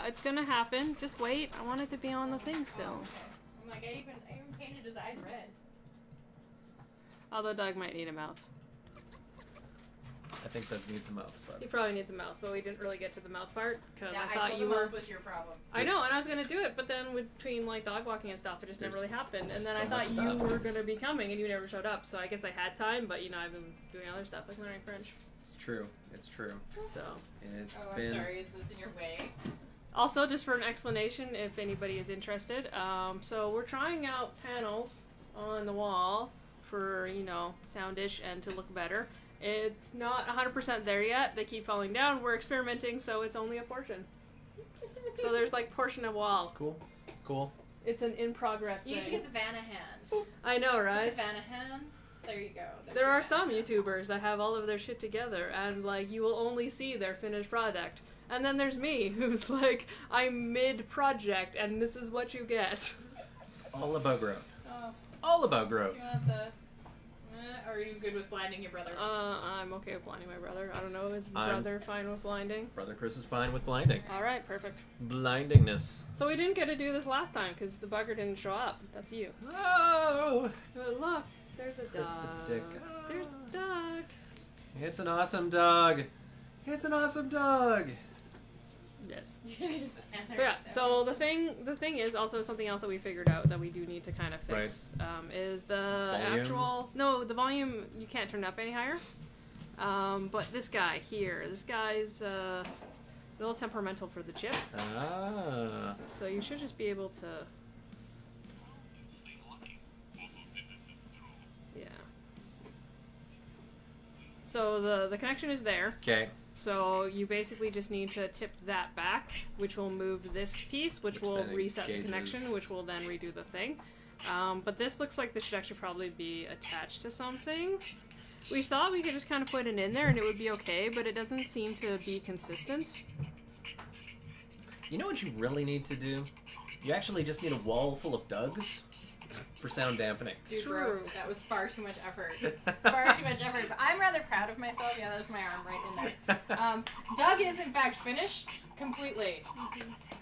It's gonna happen. Just wait. I want it to be on the thing still. Oh, okay. I'm like, I even painted his eyes red. Although Doug might need a mouth. I think Doug needs a mouth. But He probably needs a mouth, but we didn't really get to the mouth part because Yeah, I thought told you the were. mouth was your problem. I know, and I was gonna do it, but then between like dog walking and stuff, it just never There's really happened. And then so I thought much you stuff. were gonna be coming, and you never showed up. So I guess I had time, but you know I've been doing other stuff like learning French. It's true. It's true. So It's Oh, I'm been. sorry. Is this in your way? also just for an explanation, if anybody is interested, so we're trying out panels on the wall for soundish and to look better. It's not 100% there yet. They keep falling down. We're experimenting, so it's only a portion. So there's like portion of wall. Cool. It's an in progress You need to thing. get the Vanna hand. I know, right? The Vanna hands. There you go. There's There your are some Vanna hand. YouTubers that have all of their shit together, and like you will only see their finished product. And then there's me, who's like, I'm mid-project, and this is what you get. It's all about growth. Oh, All about do growth. you want the... Or are you good with blinding your brother? I'm okay with blinding my brother. I don't know, is I'm- brother fine with blinding? Brother Chris is fine with blinding. Alright, perfect. Blindingness. So we didn't get to do this last time, because the bugger didn't show up. That's you. Oh! But look, there's a Chris dog. the dick. There's a dog. It's an awesome dog. It's an awesome dog. Yes. Just stand there So yeah, with them. so the thing is also something else that we figured out that we do need to kind of fix is the Volume? the volume you can't turn up any higher. But this guy's a little temperamental for the chip, Ah. so you should just be able to. Yeah. So the connection is there. Okay. So you basically just need to tip that back, which will move this piece, which will then reset the engages. connection, which will then redo the thing. But this looks like this should actually probably be attached to something. We thought we could just kind of put it in there and it would be okay, but it doesn't seem to be consistent. You know what you really need to do? You actually just need a wall full of Dougs for sound dampening. Dude, True. bro, that was far too much effort. Far too much effort. But I'm rather proud of myself. Yeah, that's my arm right in there. Doug is, in fact, finished completely.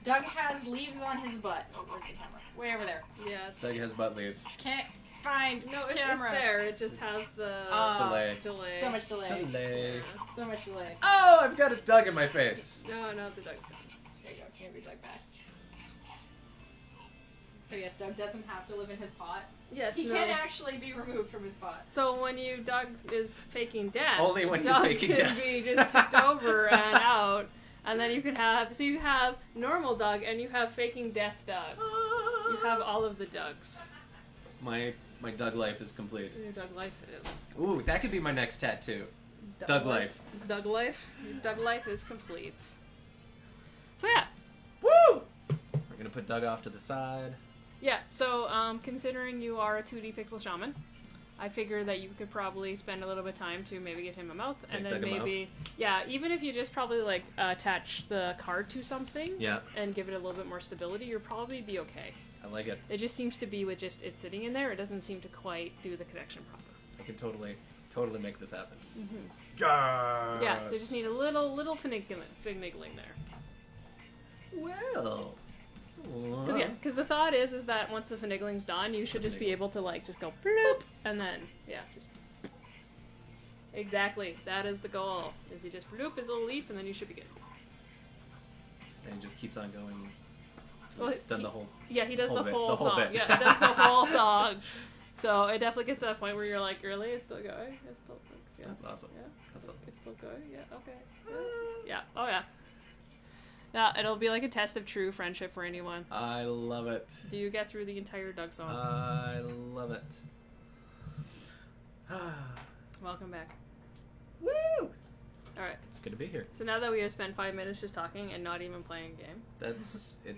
Doug has leaves on his butt. Oh, where's the camera? Way over there. Yeah. Doug has butt leaves. Can't find No, it's camera. there. It just has the Delay. delay. So much delay. Delay. Yeah. So much delay. Oh, I've got a Doug in my face. No, the dog's gone. There you go. Can you be Doug back? So yes, Doug doesn't have to live in his pot. Yes, He no. can actually be removed from his pot. So when Doug is faking death, Only when he's Doug faking can death. be just tipped over and out, and then you could have you have normal Doug and you have faking death Doug. You have all of the Dougs. My Doug life is complete. Your Doug life is. Ooh, that could be my next tattoo. Doug life. Doug life. Your Doug life is complete. So yeah. Woo! We're gonna put Doug off to the side. Yeah, so considering you are a 2D pixel shaman, I figure that you could probably spend a little bit of time to maybe get him a mouth, and Make then Doug a maybe, yeah, even if you just probably like attach the card to something, Yeah, and give it a little bit more stability, you'll probably be okay. I like it. It just seems to be with just it sitting in there, it doesn't seem to quite do the connection proper. I can totally make this happen. Mm-hmm. Yes! Yeah, so you just need a little finagling there. Well. Because the thought is that once the finagling's done, you should just be able to like just go bloop, and then just exactly that is the goal. Is you just bloop his little leaf, and then you should be good. And it just keeps on going. Well, It's done the whole. Yeah, he does Whole the bit, whole the whole song. bit. Yeah, he does the whole song. So it definitely gets to that point where you're like, really, it's still going. It's still yeah. That's awesome. Yeah, That's awesome. it's still going. Yeah, okay. Yeah. Oh yeah. Yeah, it'll be like a test of true friendship for anyone. I love it. Do you get through the entire Doug song? I love it. Welcome back. Woo! All right. It's good to be here. So now that we have spent 5 minutes just talking and not even playing a game. That's it.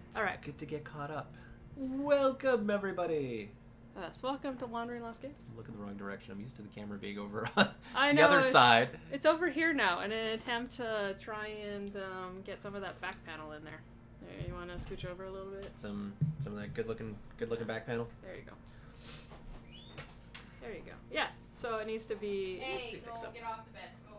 It's All right. good to get caught up. Welcome, everybody. So welcome to Laundry and Lost Games. I'm looking the wrong direction. I'm used to the camera being over on I the know, other side. It's over here now in an attempt to try and get some of that back panel in there. You want to scooch over a little bit? Some of that good looking back panel. There you go. There you go. Yeah. So it needs to be, Hey, fixed go up. get off the bed. Go.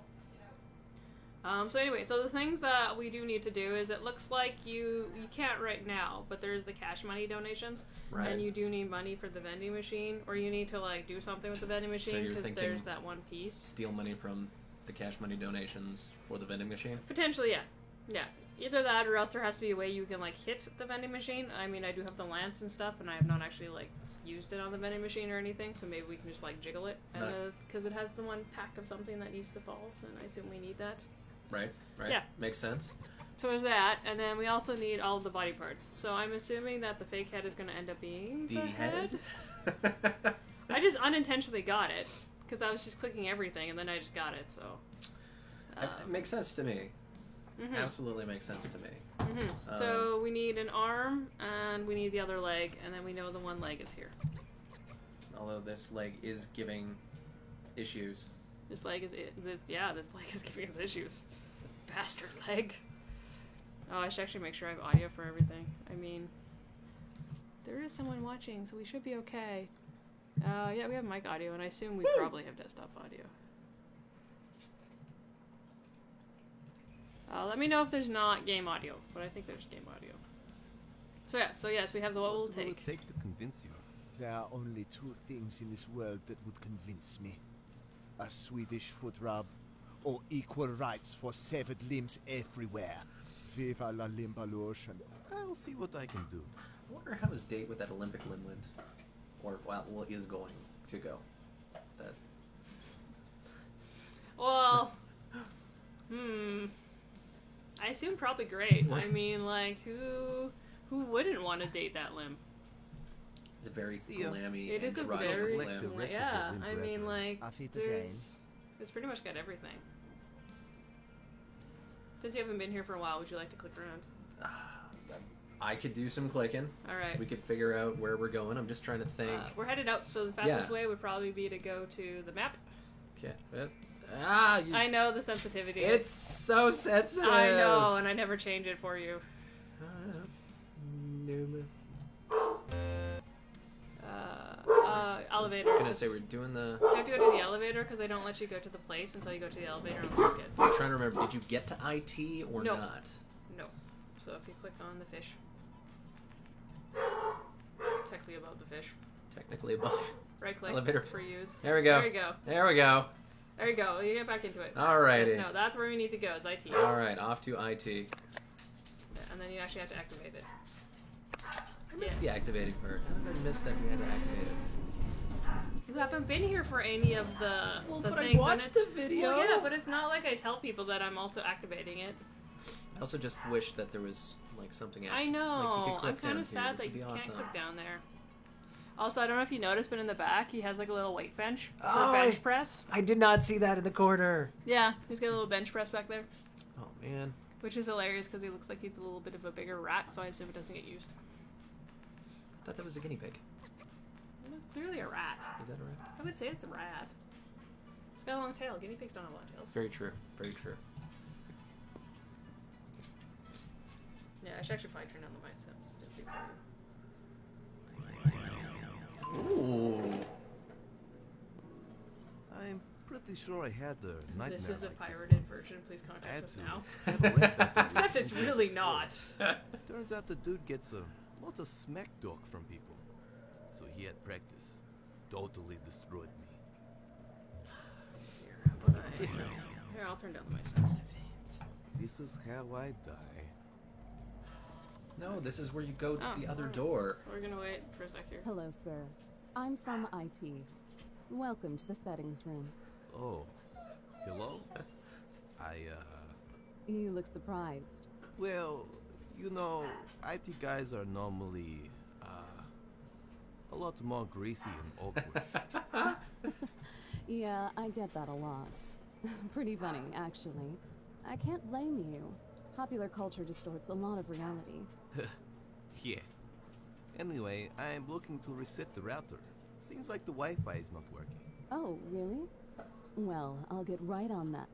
So anyway, so the things that we do need to do is it looks like you can't right now, but there's the cash money donations, Right. and you do need money for the vending machine, or you need to like do something with the vending machine you're because thinking there's that one piece. Steal money from the cash money donations for the vending machine. Potentially, yeah. Either that, or else there has to be a way you can like hit the vending machine. I mean, I do have the lance and stuff, and I have not actually like used it on the vending machine or anything, so maybe we can just like jiggle it, and because it has the one pack of something that needs to fall, and I assume we need that. Right. Yeah. Makes sense. So there's that, and then we also need all of the body parts. So I'm assuming that the fake head is going to end up being the head. I just unintentionally got it because I was just clicking everything, and then I just got it. So It makes sense to me. mhm. Absolutely makes sense to me. So we need an arm, and we need the other leg, and then we know the one leg is here. Although this leg is giving issues. This leg is this leg is giving us issues. Bastard leg. Oh, I should actually make sure I have audio for everything. I mean, there is someone watching, so we should be okay. Yeah, we have mic audio, and I assume we probably have desktop audio. Let me know if there's not game audio, but I think there's game audio. So yeah, yes, we have the what will What will take. it take to convince you? There are only two things in this world that would convince me. A Swedish foot rub, or equal rights for severed limbs everywhere. Viva la Limbaloshan. I'll see what I can do. I wonder how his date with that Olympic limb went. Or, well, is going to go. That. Well, I assume probably great. I mean, like, who wouldn't want to date that limb? It's a very See ya. glammy It is a androgynous very, Like the limb. rest of yeah. your limb I mean, brethren. like, Auf Wiedersehen. it's pretty much got everything. Since you haven't been here for a while, would you like to click around? I could do some clicking. All right. We could figure out where we're going. I'm just trying to think. We're headed out, so the fastest Yeah. way would probably be to go to the map. Okay. I know the sensitivity. It's so sensitive. I know, and I never change it for you. Elevator. I was gonna say we're doing the. You have to go to the elevator because they don't let you go to the place until you go to the elevator and lock it. I'm trying to remember. Did you get to IT or No. not? No. So if you click on the fish, technically above the fish, Technically above. right click Elevator. for use. There we go. There you go. There we go. There you go. You get back into it. Alrighty. Yes, no, that's where we need to go. Is IT. All right, off to IT. And then you actually have to activate it. I missed the activating part. How did I miss that we had to activate it? You haven't been here for any of the But things. I and watched the video. Well, yeah, but it's not like I tell people that I'm also activating it. I also just wish that there was like something else. I Like, you know. could click I'm kind down of here. sad This that would be you can't awesome. click down there. Also, I don't know if you noticed, but in the back, he has like a little weight bench for Oh, bench press. I did not see that in the corner. Yeah, he's got a little bench press back there, Oh man. which is hilarious because he looks like he's a little bit of a bigger rat, so I assume it doesn't get used. I thought that was a guinea pig. It's clearly a rat. Is that a rat? I would say it's a rat. It's got a long tail. Guinea pigs don't have long tails. Very true. Very true. Yeah, I should actually probably turn down the mic sensitivity for you. Ooh. I'm pretty sure I had a nightmare This is a like this pirated once. version. Please I contact had us to now. have a red button Except with it's two really destroyed. not. Turns out the dude gets a lot of smack talk from people. So he had practice. Totally destroyed me. Here, how about Here, I'll turn down the mic sensitivity. This is how I die. No, this is where you go to Oh, the other alright. door. We're gonna wait for a sec here. Hello, sir. I'm from IT. Welcome to the settings room. Oh, hello? You look surprised. Well, you know, IT guys are normally, a lot more greasy and awkward. Yeah, I get that a lot. Pretty funny, actually. I can't blame you. Popular culture distorts a lot of reality. Yeah. Anyway, I'm looking to reset the router. Seems like the Wi-Fi is not working. Oh, really? Well, I'll get right on that.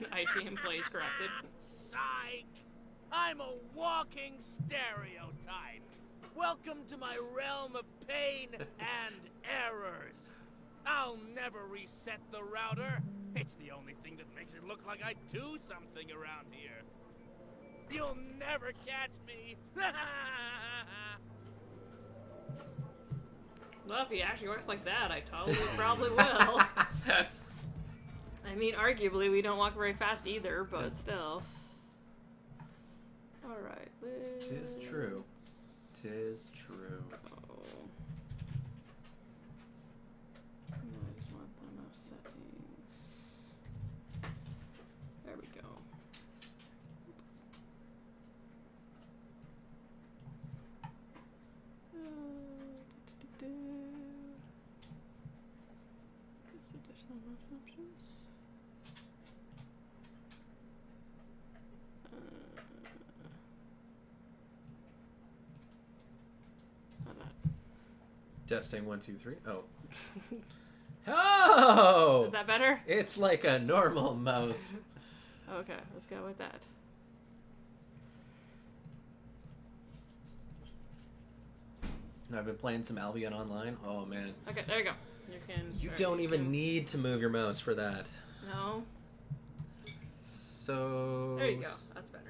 IT employees corrupted. Psych! I'm a walking stereotype. Welcome to my realm of pain and errors. I'll never reset the router. It's the only thing that makes it look like I do something around here. You'll never catch me. Well, if he actually works like that, I totally probably will. I mean, arguably, we don't walk very fast either, but still. Alright, Tis true. Tis true. I just want the mouse settings. There we go. Additional mouse options. How about? Testing 1, 2, 3. Oh. Oh! Is that better? It's like a normal mouse. Okay, let's go with that. I've been playing some Albion Online. Oh man. Okay, there you go. You can. You start- don't even can- need to move your mouse for that. No. So. There you go. That's better.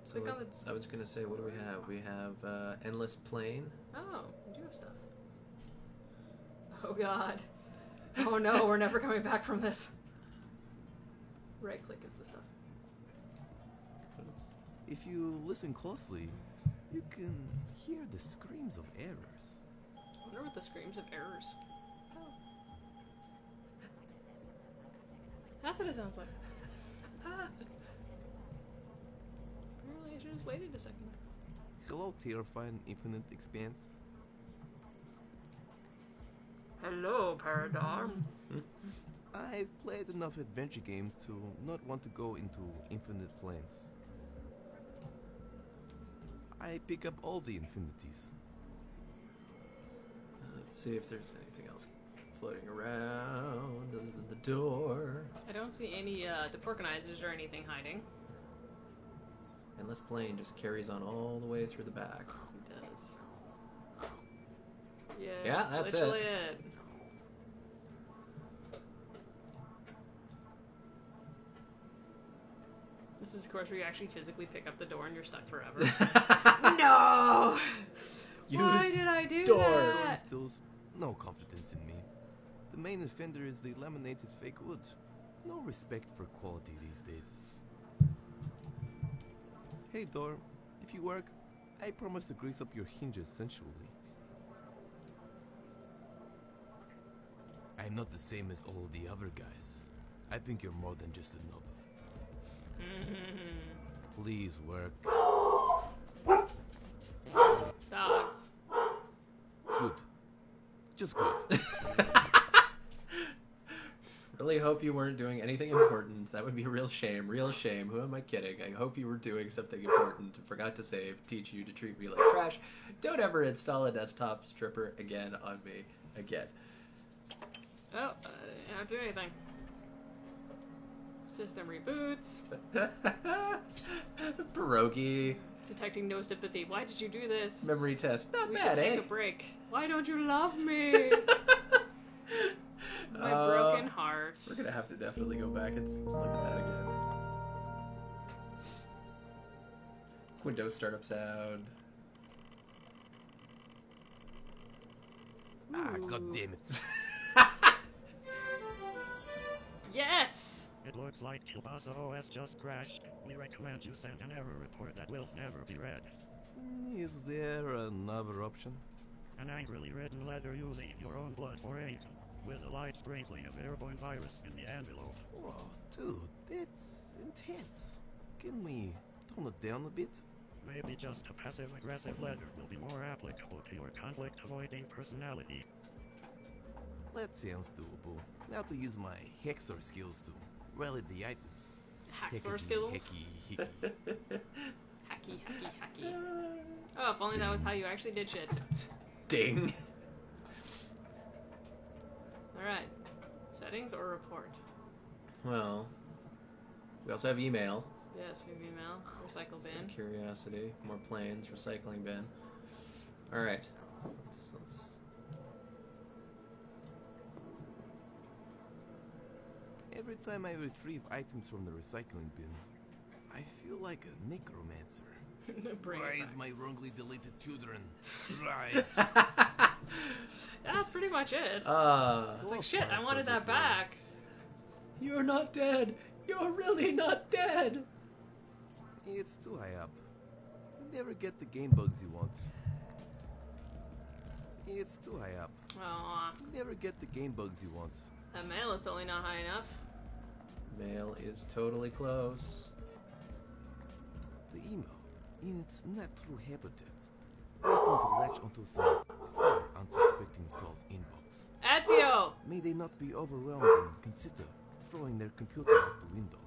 So Click on let's- I was gonna say, what do we have? We have Endless Plane. Oh, we do have stuff. Oh god. Oh no, we're never coming back from this. Right click is the stuff. If you listen closely, you can hear the screams of errors. I wonder what the screams of errors. Oh. That's what it sounds like. Apparently I should have just waited a second. Hello, terrifying infinite expanse. Hello, Paradigm. I've played enough adventure games to not want to go into infinite planes. I pick up all the infinities. Let's see if there's anything else floating around other than the door. I don't see any deporganizers or anything hiding. Endless Plane just carries on all the way through the back. It does. Yeah, that's literally it. This is, of course, where you actually physically pick up the door and you're stuck forever. No! Why Use did I do door. Store that? instills no confidence in me. The main offender is the laminated fake wood. No respect for quality these days. Hey door, if you work, I promise to grease up your hinges sensually. I'm not the same as all the other guys. I think you're more than just a nub. Please work. Dogs. Good. Just good. Really hope you weren't doing anything important. That would be a real shame. Real shame. Who am I kidding? I hope you were doing something important. Forgot to save. Teach you to treat me like trash. Don't ever install a desktop stripper again on me. Again. Oh, I didn't have to do anything. System reboots. Pierogi. Detecting no sympathy. Why did you do this? Memory test. Not We bad, should take eh? a break. Why don't you love me? My broken heart. We're gonna have to definitely go back and look at that again. Windows startup sound. Ah, Ooh. god damn it. Yes! It looks like Kilbasa OS just crashed. We recommend you send an error report that will never be read. Is there another option? An angrily written letter using your own blood for ink, with a light sprinkling of airborne virus in the envelope. Whoa, dude, that's intense. Can we tone it down a bit? Maybe just a passive-aggressive letter will be more applicable to your conflict-avoiding personality. That sounds doable. Now to use my Hexor skills to rally the items. Hacksaw Hickety, skills. hickey, hickey. Hacky, hacky, hacky. Oh, if only that was how you actually did shit. Ding. Alright. Settings or report? Well, we also have email. Yes, we have email. Recycle bin. Curiosity. More planes. Recycling bin. Alright. Let's Every time I retrieve items from the recycling bin, I feel like a necromancer. Bring it Rise, back. my wrongly deleted children. Rise. That's pretty much it. It's Ah. like, shit, I wanted that back. You're not dead. You're really not dead. It's too high up. You never get the game bugs you want. It's too high up. Aw, You never get the game bugs you want. that mail is totally not high enough. Mail is totally close. The emo, in its natural habitat, waiting to latch onto some poor, unsuspecting soul's inbox. Ezio! May they not be overwhelmed and consider throwing their computer out the window.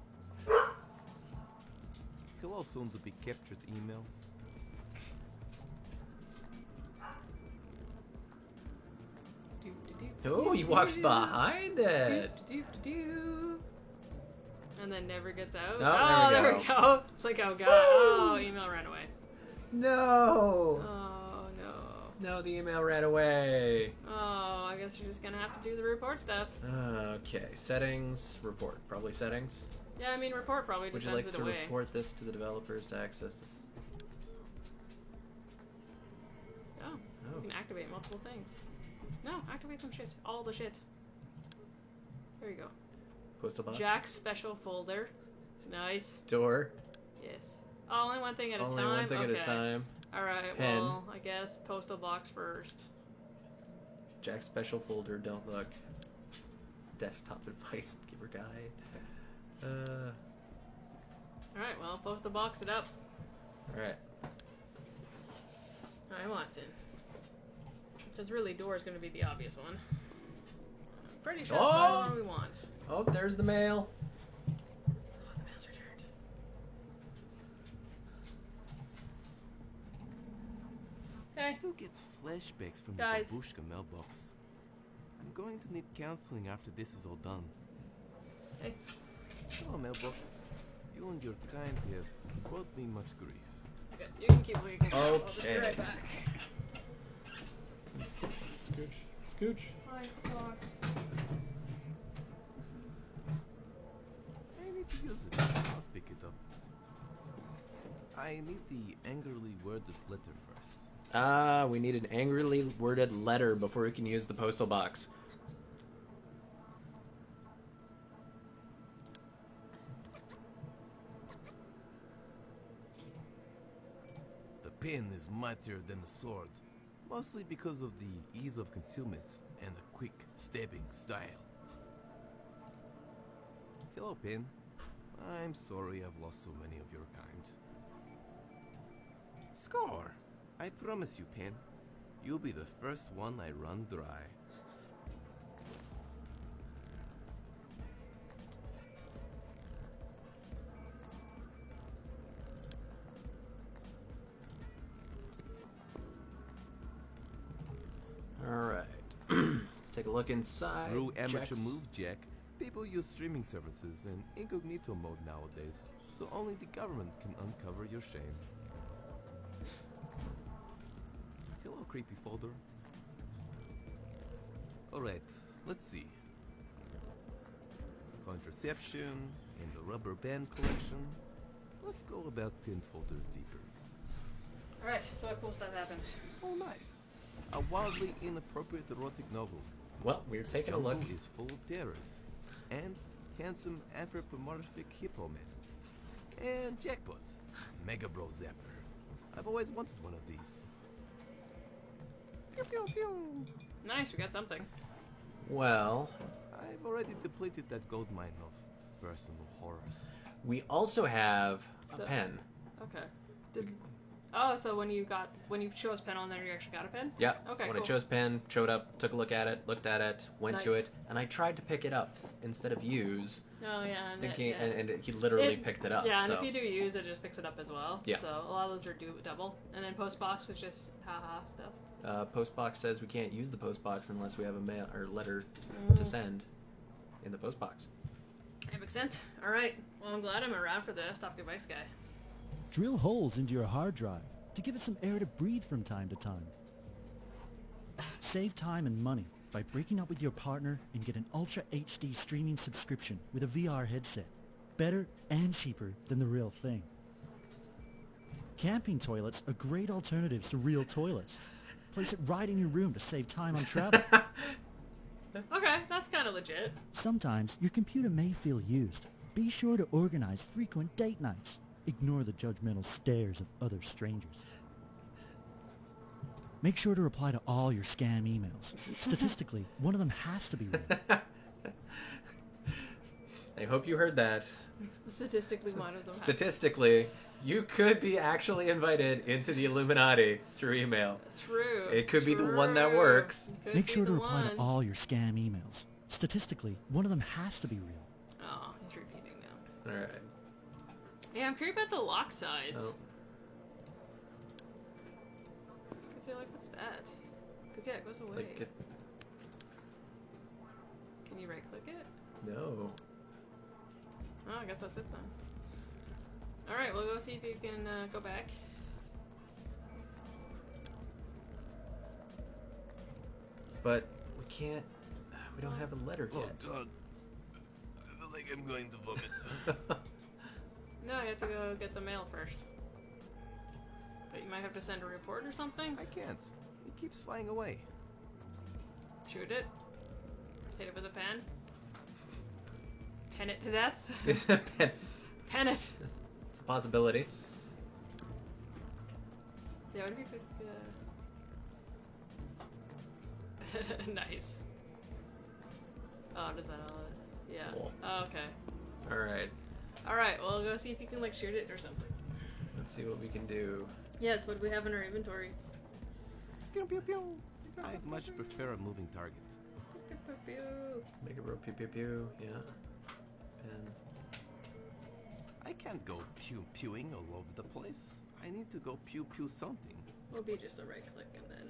Hello, soon to be captured email. Oh, he walks behind it. And then never gets out. Oh, there we we go. It's like, oh god. Oh, email ran away. No. Oh no. No, the email ran away. Oh, I guess you're just gonna have to do the report stuff. Okay, settings, report. Probably settings. Yeah, I mean, report probably Would just you sends like it to away. report this to the developers to access this? Oh, Oh. you can activate multiple things. No, activate some shit. All the shit. There you go. Postal box? Jack's special folder. Nice. Door. Yes. Oh, only one thing at a Only time? one thing okay. at a time. Alright, Pen. well, I guess postal box first. Jack's special folder, don't look. Desktop advice, giver guide. Alright, well, postal box it up. Alright. Alright, Watson. Because really, door is going to be the obvious one. I'm pretty sure that's Oh! the one we want. Oh, there's the mail. Oh, the mail's returned. I Okay. still get flashbacks from Guys. the babushka mailbox. I'm going to need counseling after this is all done. Hey. Hello, mailbox. You and your kind have brought me much grief. Okay, you can keep looking. I'll just be Okay. right back. Scooch. Scooch. Hi, box. I need to use it. I'll pick it up. I need the angrily worded letter first. Ah, we need an angrily worded letter before we can use the postal box. The pen is mightier than the sword, mostly because of the ease of concealment and the quick stabbing style. Hello, pen. I'm sorry I've lost so many of your kind. Score! I promise you, pen. You'll be the first one I run dry. Alright. Let's take a look inside. Through amateur Jack's- move, Jack. People use streaming services in incognito mode nowadays, so only the government can uncover your shame. Hello, creepy folder. Alright, let's see. Contraception and the rubber band collection. Let's go about 10 folders deeper. Alright, so what cool stuff happened? Oh, nice. A wildly inappropriate erotic novel. Well, we're taking a look. Jungle is full of terrors. And handsome anthropomorphic hippo man. And jackpots. Mega Bro Zapper. I've always wanted one of these. Pew pew pew. Nice, we got something. Well, I've already depleted that gold mine of personal horrors. we also have a So- pen. Okay. So when you chose pen on there, you actually got a pen? Yeah. Okay, When cool. I chose pen, showed up, took a look at it, looked at it, went to Nice. it, and I tried to pick it up instead of use, Oh, yeah. And thinking, yeah. and he literally picked it up. Yeah, so. and if you do use it, it just picks it up as well. Yeah. So a lot of those are double. And then postbox is just haha stuff. Postbox says we can't use the postbox unless we have a mail or letter to send in the postbox. That makes sense. Alright. Well, I'm glad I'm around for the desktop device guy. Drill holes into your hard drive to give it some air to breathe from time to time. Save time and money by breaking up with your partner and get an Ultra HD streaming subscription with a VR headset. Better and cheaper than the real thing. Camping toilets are great alternatives to real toilets. Place it right in your room to save time on travel. Okay, that's kind of legit. Sometimes your computer may feel used. Be sure to organize frequent date nights. Ignore the judgmental stares of other strangers. Make sure to reply to all your scam emails. Statistically, one of them has to be real. I hope you heard that. Statistically, one of them. Statistically, you could be actually invited into the Illuminati through email. True. It could be the one that works. Could Make be sure to the reply one. to all your scam emails. Statistically, one of them has to be real. Oh, he's repeating now. All right. Yeah, I'm curious about the lock size. Oh. Cause you're like, what's that? Cause yeah, it goes away. Like it, Can you right click it? no. Oh, I guess that's it then. All right, we'll go see if you can go back. But we can't. We don't have a letter Oh, yet. God. I feel like I'm going to vomit. No, you have to go get the mail first. But you might have to send a report or something. I can't. It keeps flying away. Shoot it. Hit it with a pen. Pen it to death. Pen- Pen it. It's a possibility. Yeah, what if you could... nice. Oh, does that all... Yeah. Cool. Oh, okay. All right. Alright, well, go see if you can, like, shoot it or something. Let's see what we can do. Yes, what do we have in our inventory? Pew, pew, pew. I much prefer a moving target. Make it real pew pew pew. Yeah. Pen. I can't go pew-pewing all over the place. I need to go pew-pew something. Will be just a right click and then...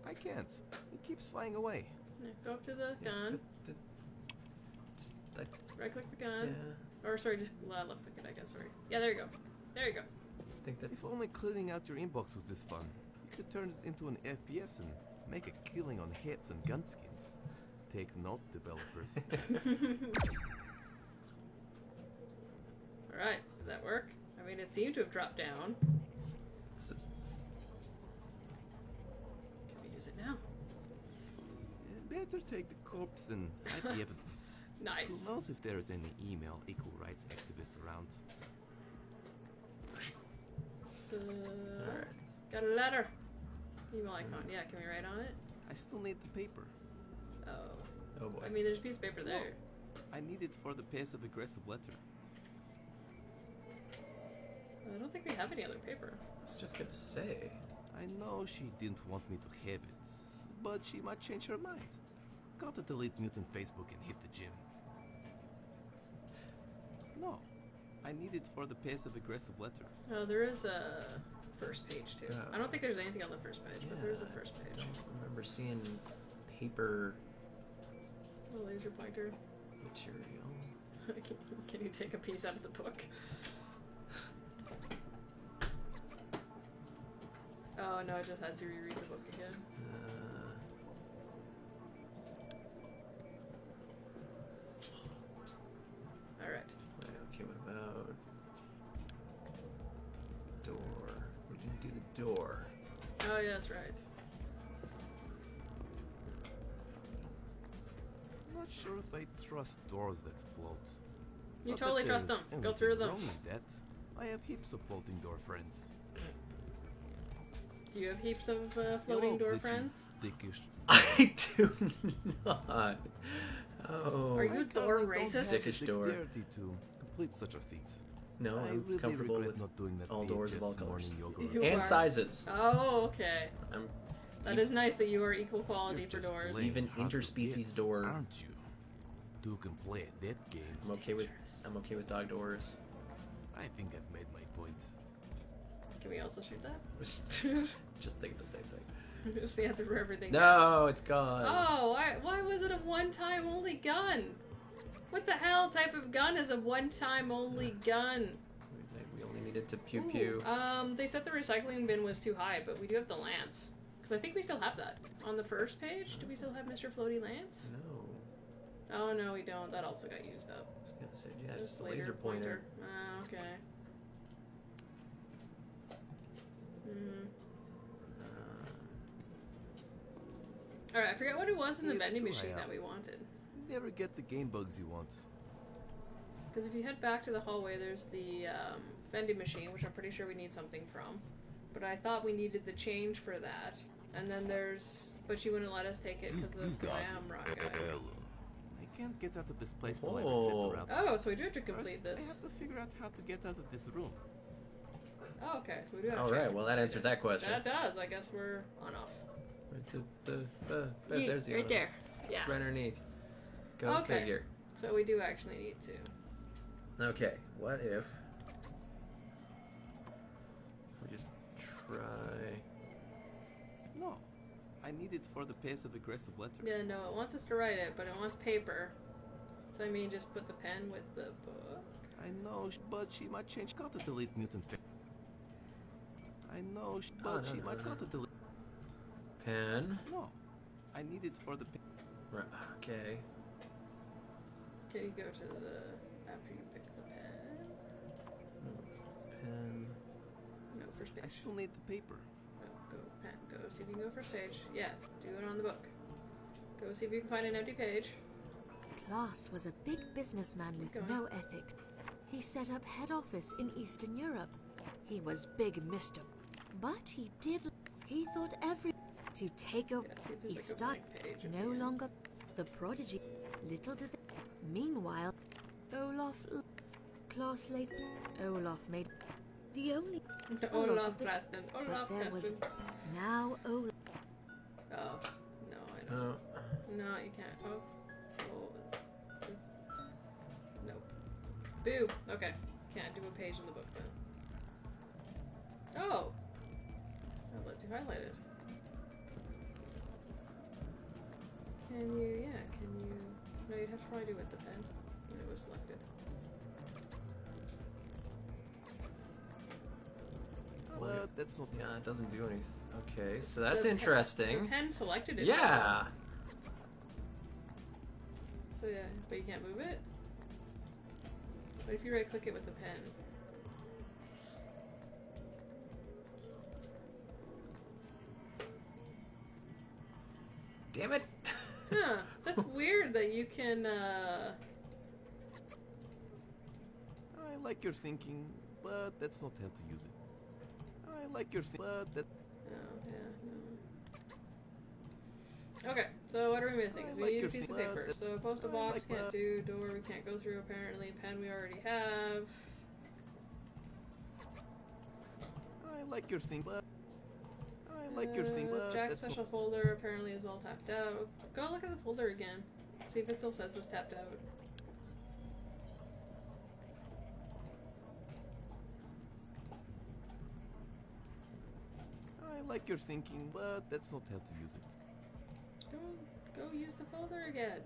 I can't. It keeps flying away. Yeah, go up to the gun. That, Right click the yeah. gun. Or, sorry, just left click it, I guess, sorry. Yeah, there you go. There you go. I think that. If only cleaning out your inbox was this fun. You could turn it into an FPS and make a killing on heads and gun skins. Take note, developers. Alright, does that work? I mean, it seemed to have dropped down. It's- Can we use it now? Better take the corpse and hide the evidence. Nice. Who knows if there is any email equal rights activists around? Alright. Got a letter. Email icon. Yeah, can we write on it? I still need the paper. Oh. Oh boy. I mean, there's a piece of paper there. I need it for the passive-aggressive letter. I don't think we have any other paper. I was just gonna say. I know she didn't want me to have it, but she might change her mind. Gotta delete Mutant Facebook and hit the gym. No, I need it for the passive-aggressive letter. Oh, there is a first page too. Yeah. I don't think there's anything on the first page, but there is a Yeah, first I page. don't remember seeing paper A laser pointer. material. Can you take a piece out of the book? Oh no, I just had to reread the book again. Alright. Okay, what about door? We didn't do the door. Oh yeah, that's right. Not sure if I trust doors that float. You Not that totally trust them. there's Go anything through them. wrong with that. I have heaps of floating door friends. Do you have heaps of floating door glitchy, friends? Dickish. I do not. Oh. Are you I door kinda don't have racist? the Dickish door. dexterity to complete such a feat. No, I I'm really comfortable regret with not doing that all doors of all VHS colors. morning yoga You run. and are- sizes. Oh, okay. I'm That is nice that you are equal quality You're for just doors. playing Even hard to interspecies get, door. aren't you? Two can play at that game. I'm okay with dog doors. I think I've made my point. Can we also shoot that? Just think the same thing. It's the answer for everything. No, it's gone. Oh, why was it a one-time only gun? What the hell type of gun is a one-time only gun? We only needed to pew pew. They said the recycling bin was too high, but we do have the lance. Because I think we still have that. On the first page, do we still have Mr. Floaty Lance? No. Oh, no, we don't. That also got used up. I was gonna say, yeah, Just just a laser pointer. Ah, okay. Hmm. Alright, I forget what it was in the It's vending too machine high that up. we wanted. Never get the game bugs you want. Because if you head back to the hallway, there's the vending machine, which I'm pretty sure we need something from. But I thought we needed the change for that. And then there's... But she wouldn't let us take it because of the rock guy. I can't get out of this place till I reset the route. Oh, so we do have to complete First, this. I have to figure out how to get out of this room. Oh, okay, so we do have to All right, check. well that answers that question. That does. I guess we're on off. There's the right other there. Yeah. one. Right underneath. Go Okay. figure. So we do actually need to. Okay, what if we just try... No, I need it for the pace of aggressive letter. Yeah, no, it wants us to write it, but it wants paper. So I mean, just put the pen with the book. I know, but she might change. Got to delete mutant. I know, but she might got to delete. Pen. No, I need it for the. Right, okay. Can you go to the after you pick the pen? Pen. No, first page. I still need the paper. Oh, go pen. Go see if you can go first page. Yeah, do it on the book. Go see if you can find an empty page. Klaus was a big businessman with Keep no ethics. He set up head office in Eastern Europe. He was big mister. But he did... He thought every... To take over... Yeah, see if there's He like a started... blank page at No the end. longer... The prodigy... Little did they... Meanwhile... Olaf... Klaus later... Olaf made... The only... a lot Olaf of the- Preston. Olaf But there was... Preston. Now Olaf... Oh, no, I don't. Oh. No, you can't. Oh. Oh. This... Nope. Boo. Okay. Can't do a page in the book then. Oh! That lets you highlight it. Can you... Yeah, can you... No, you'd have to probably do it with the pen when it was selected. But that's not. Yeah, it doesn't do anything. Okay, so that's The interesting. pen selected it. Yeah! So yeah, but you can't move it? What if you right click it with the pen? Damn it! Huh, that's weird that you can, I like your thinking, but that's not how to use it. I like your but that. Oh, yeah, no. Okay, so what are we missing? 'Cause we like need a your piece of thing. paper. That- So postal I box like can't that. do, door we can't go through apparently, pen we already have. I like your thing, but. I like your thing, but Jack's that's special not. folder apparently is all tapped out. Go look at the folder again. See if it still says it's tapped out. I like your thinking, but that's not how to use it. Go use the folder again.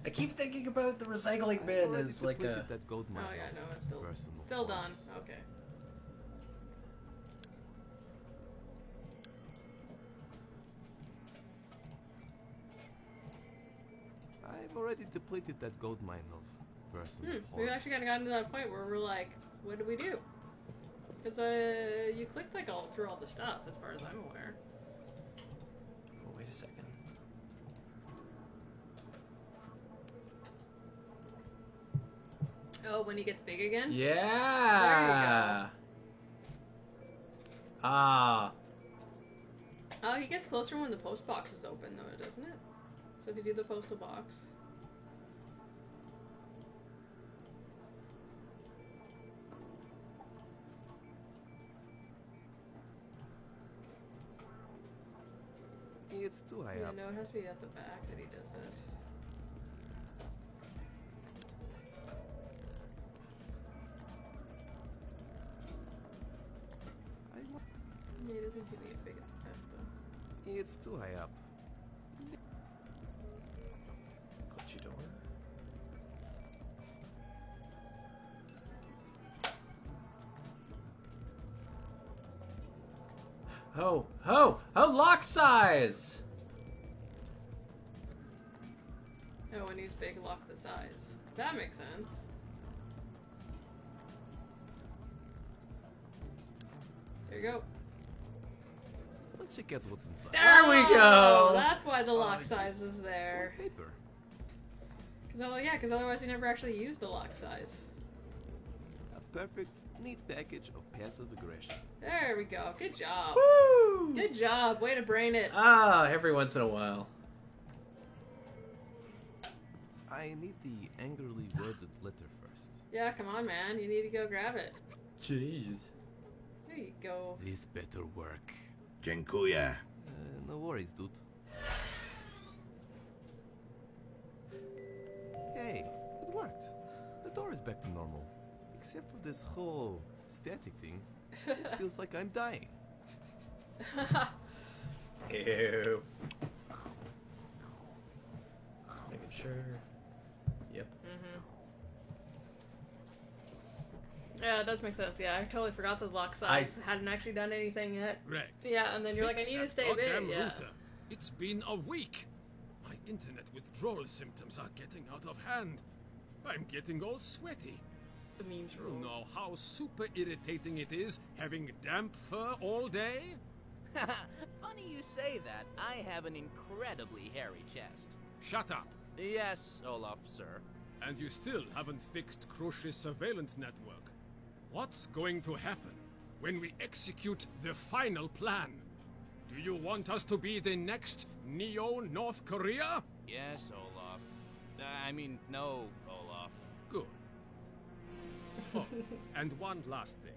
I keep thinking about the recycling I bin already as like completed a... that gold mine Oh yeah, of no, it's still personal done. bonds. Okay. I've already depleted that gold mine of personal We've horrors. actually kind of gotten to that point where we're like, what do we do? Because you clicked like all through all the stuff, as far as I'm aware. Oh, wait a second. Oh, when he gets big again? Yeah! Ah. Oh, he gets closer when the post box is open, though, doesn't it? So if you do the postal box. It's too high Yeah, up. no, it has to be at the back that he does it. Yeah, he doesn't seem to get big at the back, though. It's too high up. Clutchy door. lock size! Oh, when he's big, lock the size. That makes sense. There you go. Let's check out what's inside. There we go! That's why the lock size is there. Paper. Because otherwise we never actually use the lock size. A perfect, neat package of passive aggression. There we go. Good job. Woo! Good job. Way to brain it. Ah, every once in a while. I need the angrily worded letter first. Yeah, come on, man. You need to go grab it. Jeez. There you go. This better work. Dziękuję. No worries, dude. Hey, it worked. The door is back to normal. Except for this whole static thing. It feels like I'm dying. Ew. Making sure. Yep. Yeah, it does make sense. Yeah, I totally forgot the lock size. Hadn't actually done anything yet. Right. Yeah, and then you're like, I need to stay big. Goddamn Yeah. router. It's been a week. My internet withdrawal symptoms are getting out of hand. I'm getting all sweaty. The memes You rule. know how super irritating it is having damp fur all day? Funny you say that. I have an incredibly hairy chest. Shut up. Yes, Olaf, sir. And you still haven't fixed Krush's surveillance network. What's going to happen when we execute the final plan? Do you want us to be the next Neo-North Korea? Yes, Olaf. No, Olaf. Good. Oh, and one last thing.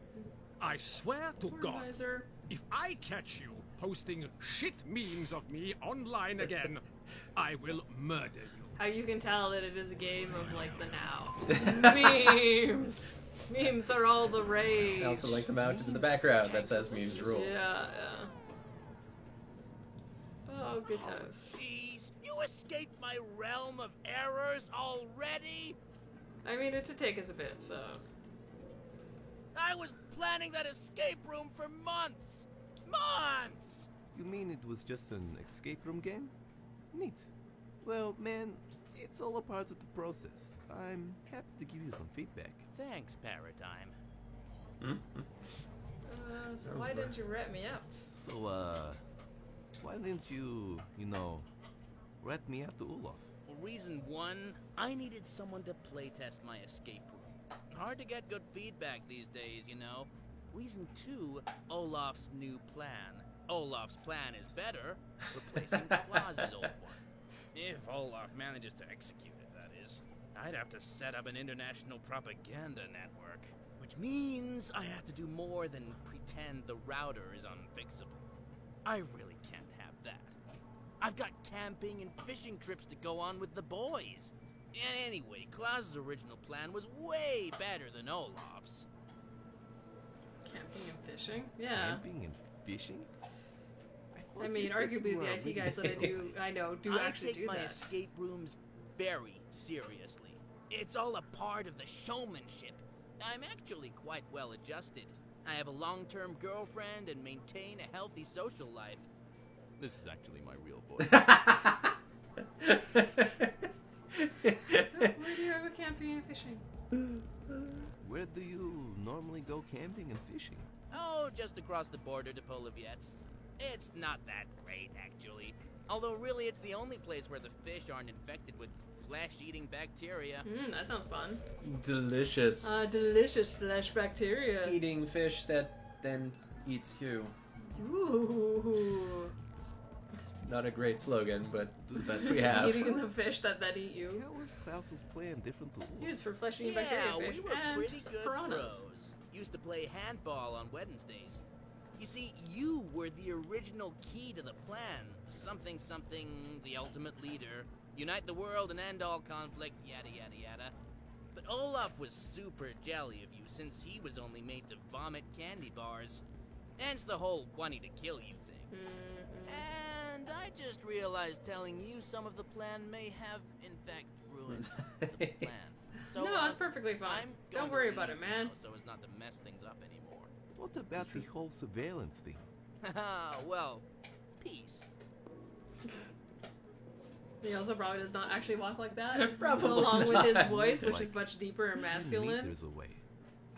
I swear to God, Organizer. if I catch you posting shit memes of me online again, I will murder you. How you can tell that it is a game of like the now. Memes. Memes are all the rage. I also like the mountain in the background that says memes rule. Yeah, yeah. Oh, good times. Jeez, you escaped my realm of errors already? I mean, it did take us a bit, so. I was planning that escape room for months! Months! You mean it was just an escape room game? Neat. Well, man, it's all a part of the process. I'm happy to give you some feedback. Thanks, Paradigm. So why didn't you rat me out? So, why didn't you, rat me out to Olaf? Well, reason one, I needed someone to playtest my escape room. Hard to get good feedback these days, you know. Reason two, Olaf's new plan. Olaf's plan is better, replacing Claus's old one. If Olaf manages to execute it, that is. I'd have to set up an international propaganda network. Which means I have to do more than pretend the router is unfixable. I really can't have that. I've got camping and fishing trips to go on with the boys. And anyway, Klaus's original plan was way better than Olaf's. Camping and fishing? Yeah. Camping and fishing? I mean, arguably the IT guys that I know do actually do I take my that. escape rooms very seriously. It's all a part of the showmanship. I'm actually quite well adjusted. I have a long-term girlfriend and maintain a healthy social life. This is actually my real voice. Where do you ever camping and fishing? Where do you normally go camping and fishing? Oh, just across the border to Poliviets. It's not that great, actually. Although, really, it's the only place where the fish aren't infected with flesh-eating bacteria. That sounds fun. Delicious. Delicious flesh bacteria. Eating fish that then eats you. Ooh. Not a great slogan, but it's the best we have. Eating the fish that eat you. How was Klaus's plan different to Olaf's? Used for flesh-eating Yeah, bacteria fish we were and pretty good piranhas. pros. Used to play handball on Wednesdays. You see, you were the original key to the plan. Something, the ultimate leader. Unite the world and end all conflict, yada yada yada. But Olaf was super jelly of you since he was only made to vomit candy bars. Hence the whole wanting to kill you thing. And I just realized telling you some of the plan may have, in fact, ruined the plan. So, No, it's perfectly fine. I'm Don't going worry to about leave it, man. now so as not to mess things up anymore. What about the whole surveillance thing? Well, peace. He also probably does not actually walk like that. Probably along with his not. voice, which Like is much deeper and 10 masculine. meters away.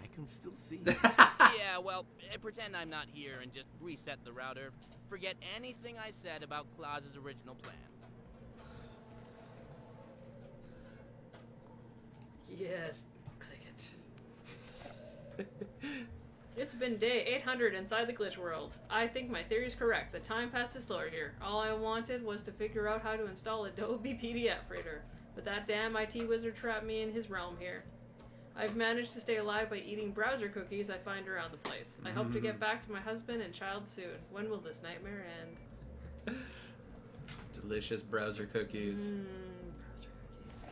I can still see. Yeah, well, pretend I'm not here and just reset the router. Forget anything I said about Claus's original plan. Yes, click it. It's been day 800 inside the glitch world. I think my theory is correct. The time passes slower here. All I wanted was to figure out how to install Adobe PDF Reader, but that damn IT wizard trapped me in his realm here. I've managed to stay alive by eating browser cookies I find around the place. I hope to get back to my husband and child soon. When will this nightmare end? Delicious browser cookies. Browser cookies.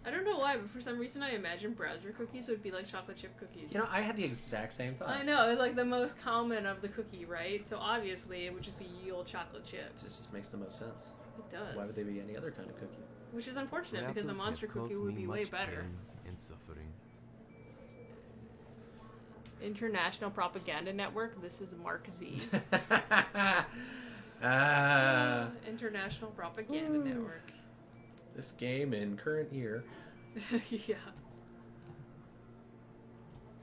I don't know why, but for some reason I imagine browser cookies would be like chocolate chip cookies. You know, I had the exact same thought. I know, it's like the most common of the cookie, right? So obviously it would just be Yule chocolate chips. It just makes the most sense. It does. Why would they be any other kind of cookie? Which is unfortunate because a Raptors monster have cookie caused would me be way much better. pain and suffering. International Propaganda Network. This is Mark Z. International Propaganda Network. This game in current year. Yeah.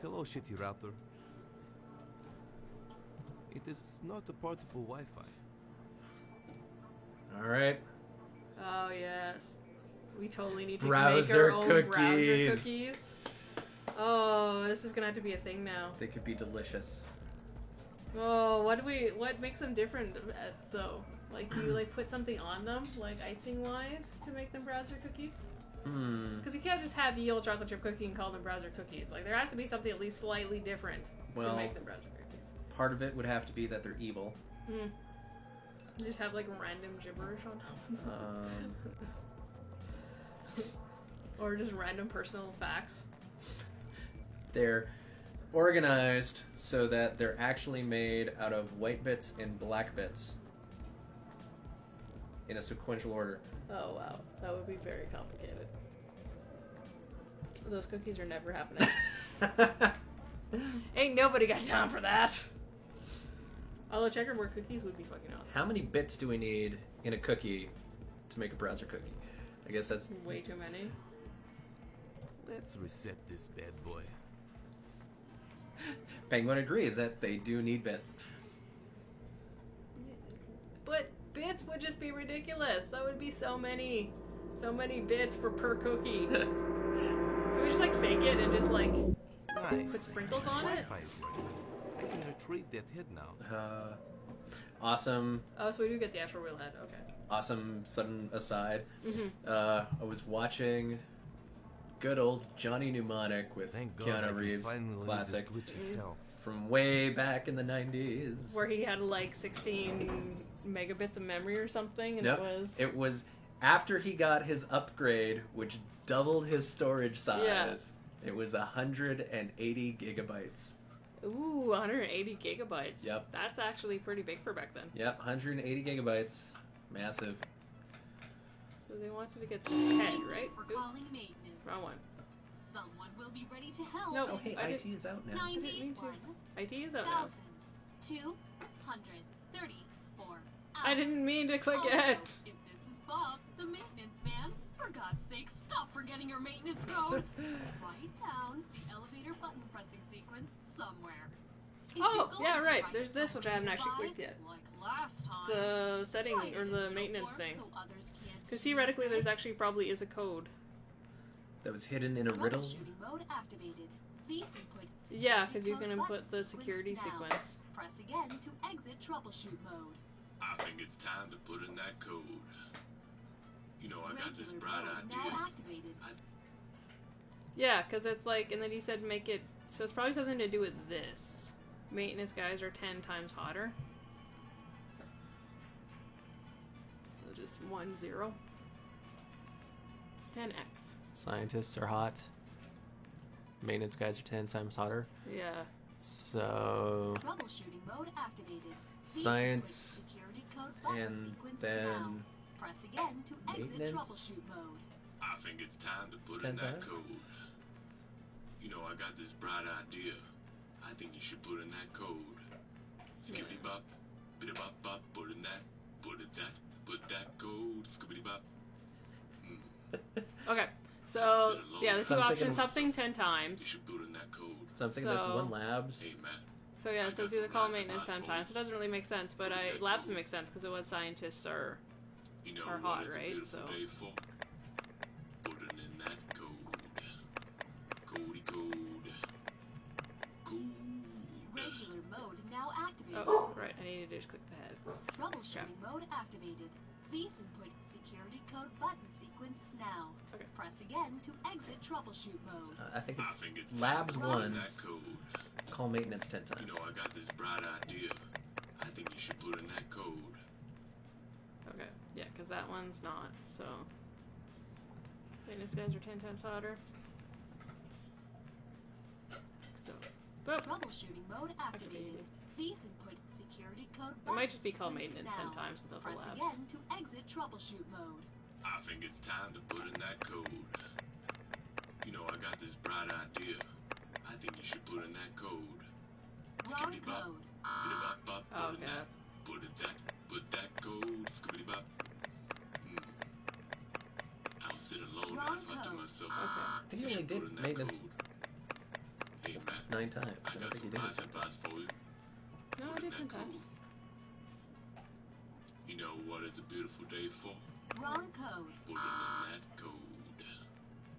Hello, shitty router. It is not a portable Wi-Fi. All right. Oh yes. We totally need to Browser make our own browser cookies. cookies. Oh, this is gonna have to be a thing now. They could be delicious. Oh, what makes them different though? Like, do you like put something on them, like icing wise, to make them browser cookies? Because you can't just have Yule chocolate chip cookie and call them browser cookies. Like, there has to be something at least slightly different to make them browser cookies. Part of it would have to be that they're evil. You just have like random gibberish on them. Or just random personal facts. They're organized so that they're actually made out of white bits and black bits in a sequential order. Oh wow, that would be very complicated. Those cookies are never happening. Ain't nobody got time for that. Although checkerboard cookies would be fucking awesome. How many bits do we need in a cookie to make a browser cookie? I guess that's way too many. Let's reset this bad boy. Penguin agrees that they do need bits. But bits would just be ridiculous. That would be so many bits per cookie. Can we just like fake it and just like Nice. put sprinkles on it? Wi-Fi is working. I can retrieve that head now. Awesome. Oh, so we do get the actual real head. Okay. Awesome sudden aside. I was watching good old Johnny Mnemonic with Thank God I Keanu can Reeves, finally leave classic, this glitchy hell. from way back in the 90s. Where he had like 16 megabits of memory or something, and Nope. It was after he got his upgrade, which doubled his storage size. Yeah. It was 180 gigabytes. Ooh, 180 gigabytes. Yep. That's actually pretty big for back then. Yep, 180 gigabytes. Massive. So they want you to get the head, right? We're calling maintenance. Wrong one. Someone will be ready to help. Nope. Oh, hey, I IT did- is out now. 91 IT is out now. 234 I didn't mean to click Also, it. If this is Bob, the maintenance man, for God's sake, stop forgetting your maintenance code. Write down the elevator button pressing sequence somewhere. If you're Oh, going yeah, to right. write There's it this, which I haven't actually somewhere clicked yet. like last time, The setting, write or it the in maintenance notebook thing. so others can't Because see, use theoretically, there's it. actually probably is a code. That was hidden in a riddle. Troubleshooting mode activated. Please input Yeah, security because you code can button input the security now. sequence. Press again to exit troubleshoot mode. I think it's time to put in that code. You know, I got this Regular bright mode idea. now activated. Yeah, because it's like, and then he said make it, so it's probably something to do with this. Maintenance guys are 10 times hotter. So just 1, 0. 10x. Scientists are hot. Maintenance guys are 10 times hotter. Yeah. So Troubleshooting mode activated. Please science input security code button and sequence then now. Press again to exit maintenance. troubleshoot mode. I think it's time to put 10 in that times? code. You know, I got this bright idea. I think you should put in that code. Skibbity bop, biddy bop bop, put in that, put it that, put that code, skibbity bop. Okay, so yeah, the two So I'm options, thinking- something 10 times. You should put in that code. Something that's So- one labs. Hey, man. So yeah, it says either call maintenance 10 times. It doesn't really make sense, but labs make sense because it was scientists are You know are what hot, is a right? beautiful So day for? Putting in that code. Cody code. Code. Regular mode now activated. oh right, I need to just click the heads. Troubleshooting mode activated. Please input security code button sequence now. Okay. Press again to exit troubleshoot mode. I think I it's think it's labs time to put in ones. that code. Call maintenance 10 You times. know, I got this bright idea. I think you should put in that code. Okay, yeah, because that one's not. So maintenance guys are 10 times hotter. So boop. Troubleshooting mode activated. Please input security code It button might just be called sequence maintenance now. 10 times without the Press labs. again to exit troubleshoot mode. I think it's time to put in that code. You know, I got this bright idea. I think you should put in that code. Wrong Skibbity bop, code. biddy bop bop, Oh, put in okay, that, put it that, put that code, skibbity bop. I'll sit alone Wrong and if I do code. myself. Okay. I think you You only should did put in that maintenance code. Hey, man. 9 times. I I don't got think you some did wise it. advice for you. No, I Put in did 10 that times. code. You know what is a beautiful day for? Wrong code. Put in that code.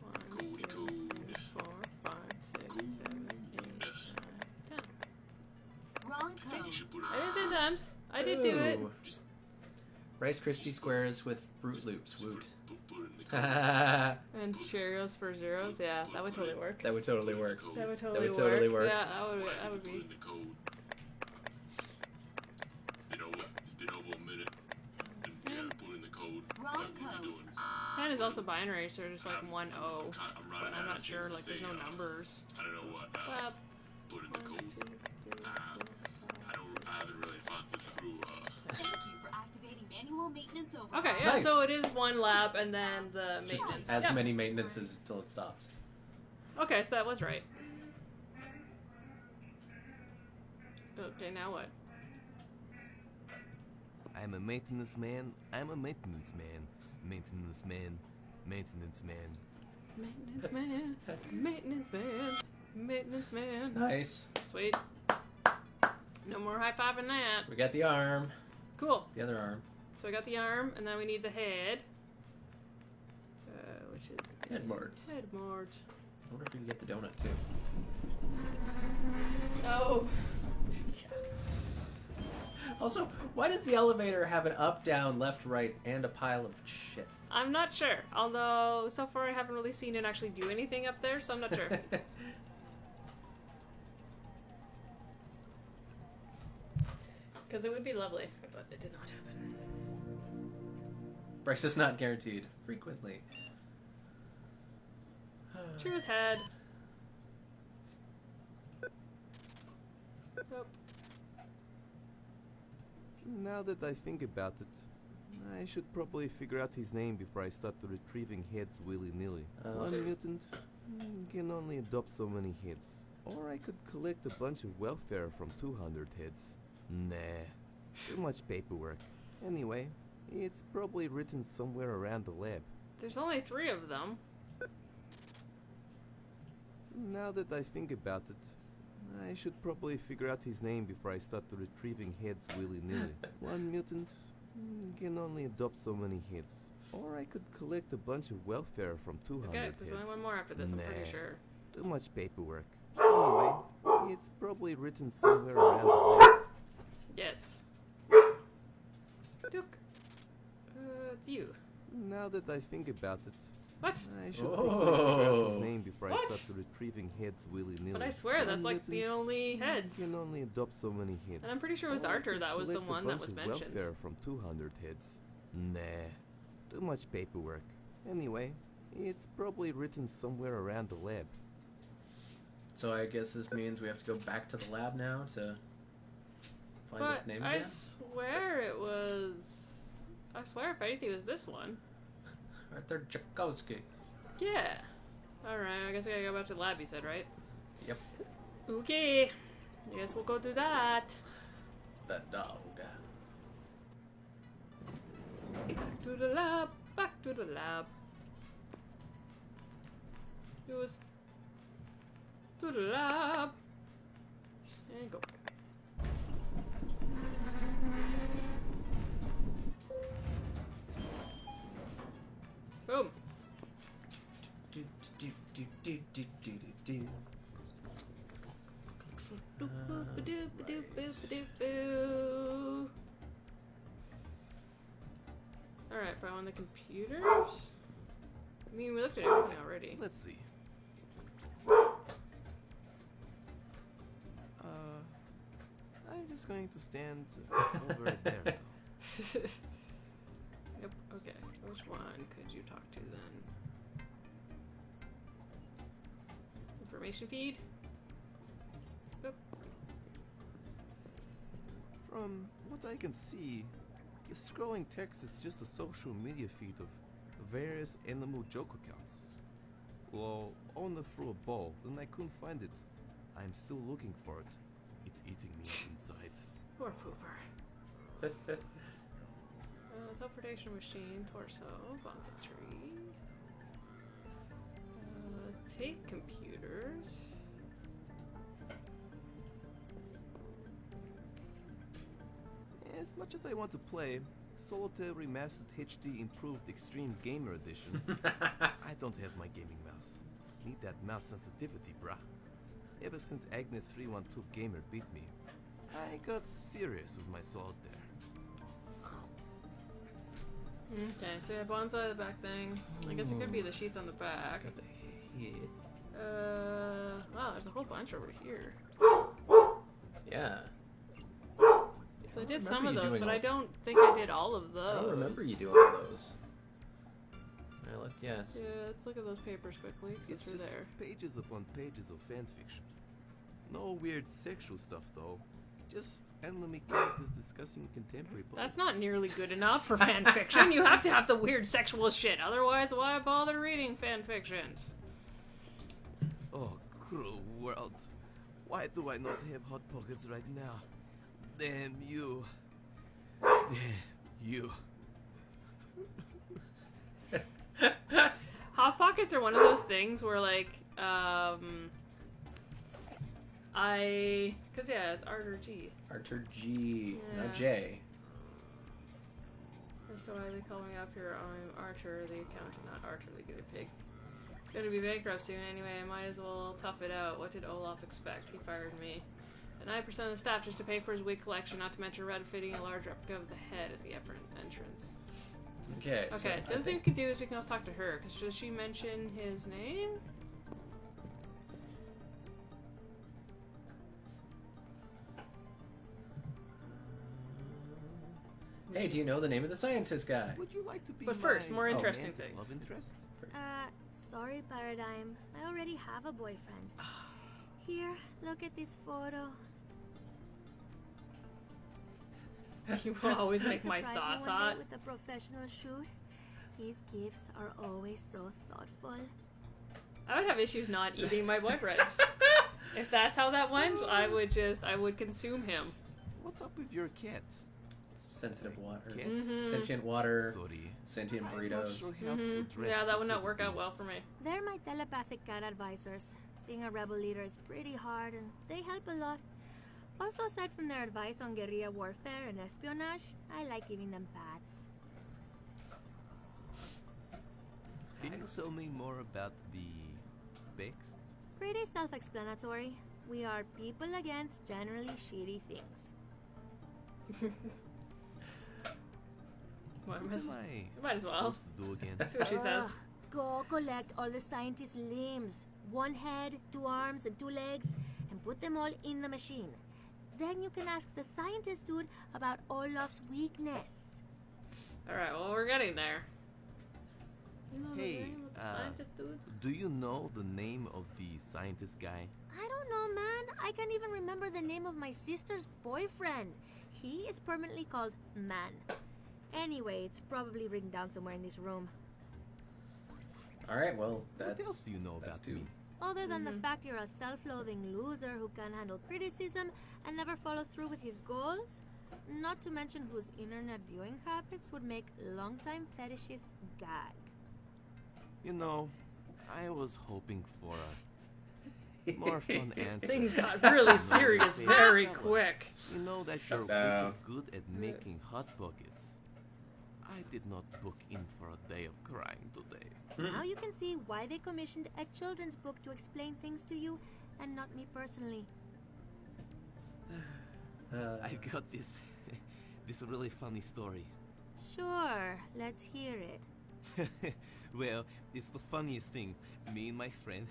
1, Cody 2, code. 3, 4, 5, 6, 7, 8, 9, 10. Wrong I think you code. should put in I did 10 times. I did do it. Ooh. Rice Krispie squares with Fruit Loops. Woot. Put in the code. that And Cheerios for zeros. Yeah, that would totally work. would totally work. That would totally, would totally work. Yeah, that would Put be. in the code. It's been over a minute. And we haven't put in the code. Wrong What are code. you doing? 10 is also binary, so there's like 1 O. I'm But running I'm out not of sure, things to like there's say, no numbers. I don't know what. Well, Put in the 1, 2, code. 3, 4, 5, I haven't really thought this through. Thank you for activating manual maintenance over. Okay, yeah, Nice. so it is 1 lab and then the Just maintenance. as Yeah. many maintenances until it stops. Okay, so that was right. Okay, now what? I'm a maintenance man. I'm a maintenance man. Maintenance man. Maintenance man. Maintenance man, maintenance man, maintenance man. Nice. Sweet. No more high-fiving that. We got the arm. Cool. The other arm. So we got the arm, and then we need the head. Which is... Head mart. Head mart. I wonder if we can get the donut too. Oh. Also, why does the elevator have an up, down, left, right, and a pile of shit? I'm not sure. Although, so far I haven't really seen it actually do anything up there, so I'm not sure. Because it would be lovely, but it did not happen. Bryce is not guaranteed. Frequently. Choose head. Nope. Now that I think about it, I should probably figure out his name before I start retrieving heads willy-nilly. One mutant can only adopt so many heads. Or I could collect a bunch of welfare from 200 heads. Nah, too much paperwork. Anyway, it's probably written somewhere around the lab. There's only 3 of them. Now that I think about it, I should probably figure out his name before I start retrieving heads willy-nilly. One mutant can only adopt so many heads. Or I could collect a bunch of welfare from 200 Okay, heads. there's only 1 more after this, I'm pretty Nah, sure. Too much paperwork. Anyway, it's probably written somewhere around the lab. Yes. Duke. It's you. Now that I think about it, What? I should probably figure out his Oh. name before What? I start retrieving heads willy-nilly. But I swear, that's One like the mutant only heads. can only adopt so many heads. And I'm pretty sure it was Or I Arthur could that was the collect a one that bunch was of mentioned. welfare from 200 heads. Nah, too much paperwork. Anyway, it's probably written somewhere around the lab. So I guess this means we have to go back to the lab now to find his But name I again? swear it was... I swear if anything it was this one. Arthur Jakowski. Yeah. Alright, I guess I gotta go back to the lab, you said, right? Yep. Okay. I guess we'll go do that. the dog. Back to the lab. Back to the lab. Use. To the lab. And go. Boom. Alright, but on the computers? I mean, we looked at everything already. Let's see. I'm just going to stand over there now. Yep, okay. Which one could you talk to then? Information feed? Yep. From what I can see, the scrolling text is just a social media feed of various animal joke accounts. Well, I wandered through a bowl, then I couldn't find it. I'm still looking for it. It's eating me inside. Poor pooper. Teleportation machine, torso, bonza tree. Take computers. As much as I want to play Solitaire Remastered HD Improved Extreme Gamer Edition, I don't have my gaming mouse. Need that mouse sensitivity, brah. Ever since Agnes 312 Gamer beat me, I got serious with my solitaire. Okay, so yeah, bonsai the back thing. I guess it could be the sheets on the back. Got the head. Wow, there's a whole bunch over here. Yeah. So I did some of those, but I don't think I did all of those. I don't remember you doing all those. Yes. Yeah, let's look at those papers quickly, because It's they're just there. pages upon pages of fanfiction. No weird sexual stuff, though. Just anime characters discussing contemporary politics. That's not nearly good enough for fan fiction. You have to have the weird sexual shit. Otherwise, why bother reading fan fictions? Oh, cruel world. Why do I not have Hot Pockets right now? Damn you. Damn you. Hot Pockets are one of those things where, like, because yeah, it's Arthur G. Arthur G. Yeah. Not J. That's why they call me up here. I'm Archer, the accountant, not Archer, the guinea pig. It's gonna be bankrupt soon anyway. I might as well tough it out. What did Olaf expect? He fired me. And 9% of the staff just to pay for his wig collection, not to mention retrofitting a large replica of the head at the entrance. Okay. So Okay, the other thing we could do is we can also talk to her, because does she mention his name? Hey, do you know the name of the scientist guy? Would you like to be But first, my more interesting romantic things. love interest? Sorry, Paradigm. I already have a boyfriend. Here, look at this photo. You will always make my Surprise me sauce one day hot. with a professional shoot. His gifts are always so thoughtful. I would have issues not eating my boyfriend. If that's how that went, I would consume him. What's up with your cat? Sensitive water. Cat? Sentient water. Sorry. Sentient I'm not burritos. sure how to address Yeah, that the would not little work out well beings. for me. They're my telepathic cat advisors. Being a rebel leader is pretty hard and they help a lot. Also, aside from their advice on guerrilla warfare and espionage, I like giving them pats. Can you tell me more about the Bext? Pretty self-explanatory. We are people against generally shitty things. What am I What supposed am to? I Might as well. supposed to do again? See what she says. Ugh, go collect all the scientists' limbs. 1 head, 2 arms, and 2 legs, and put them all in the machine. Then you can ask the scientist dude about Olaf's weakness. Alright, well, we're getting there. You know the Hey, name of the scientist dude? do you know the name of the scientist guy? I don't know, man. I can't even remember the name of my sister's boyfriend. He is permanently called Man. Anyway, it's probably written down somewhere in this room. All right. Well, What else do you know about me? Other than the fact you're a self-loathing loser who can't handle criticism and never follows through with his goals, Not to mention whose internet viewing habits would make longtime fetishists gag. You know, I was hoping for a more fun answer. Things got really serious very quick. You know that you're down. wicked good at making hot pockets. I did not book in for a day of crying today. Now you can see why they commissioned a children's book to explain things to you, and not me personally. I got this really funny story. Sure, let's hear it. Well, it's the funniest thing. Me and my friend